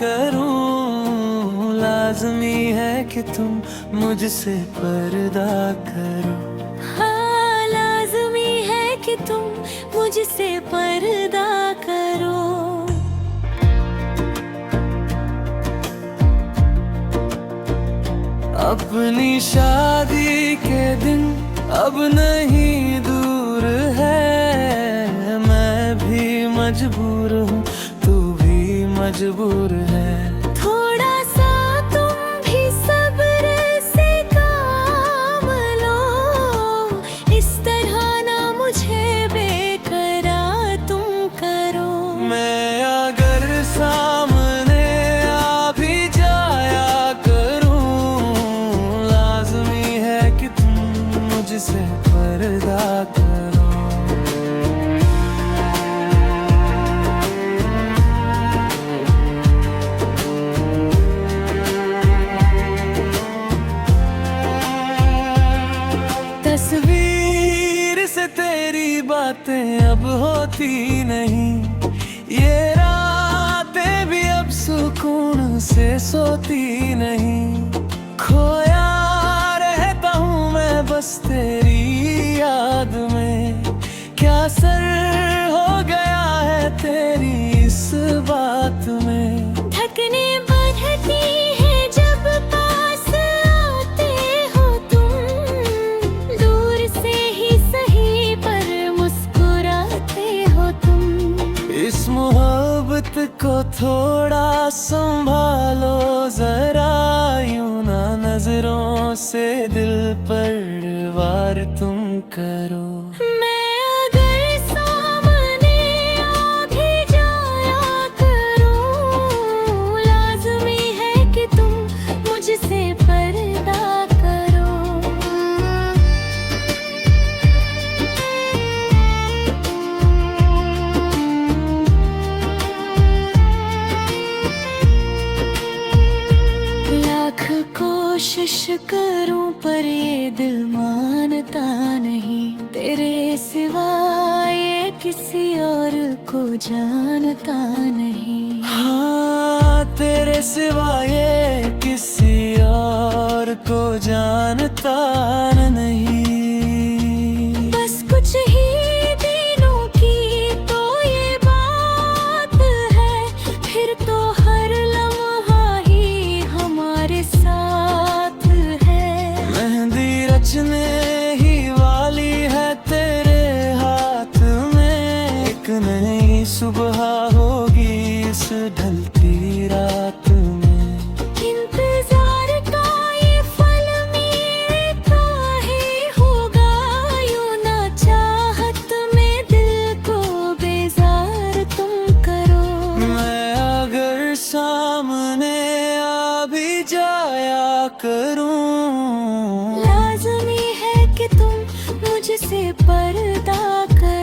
करूं, लाज़मी है कि तुम मुझसे पर्दा करो। हाँ, लाज़मी है कि तुम मुझसे पर्दा करो। अपनी शादी के दिन अब नहीं दूर है, मैं भी मजबूर हूँ, तू भी मजबूर है। थोड़ा सा तुम भी सब्र से काम लो, इस तरह ना मुझे बेकरार तुम करो। मैं अगर सामने आ भी जाया करूं, लाज़मी है कि तुम मुझसे पर्दा करो। तस्वीर से तेरी बातें अब होती नहीं, ये रातें भी अब सुकून से सोती नहीं। खोया रहता हूँ मैं बस तेरी याद में, क्या सर हो गया है तेरी इस बात में। धड़कने बढ़ती है जब पास आते हो तुम, दूर से ही सही पर मुस्कुराते हो तुम। इस मोहब्बत को थोड़ा संभालो जरा, यूं ना नजरों से दिल पर वार तुम करो। मैं अगर सामने आ भी जाया करूं, लाज़मी है कि तुम मुझसे पर्दा करो। लाख कोशिश करूं पर ये दिल मानता नहीं, तेरे सिवा ये किसी और को जानता नहीं। हाँ, तेरे सिवा ये किसी और को जानता नहीं। बस कुछ ही दिनों की तो ये बात है, फिर तो हर लम्हा ही हमारे साथ है। मेहंदी रचने ही वाली है तेरे हाथ में, एक नई सुबह होगी इस ढलती रात में। इंतजार का ये फल मेरे काहे होगा, यूं ना चाहत में दिल को बेजार तुम करो। मैं अगर सामने आ भी जाया करूं, लाज़मी है कि तुम मुझसे पर्दा करो।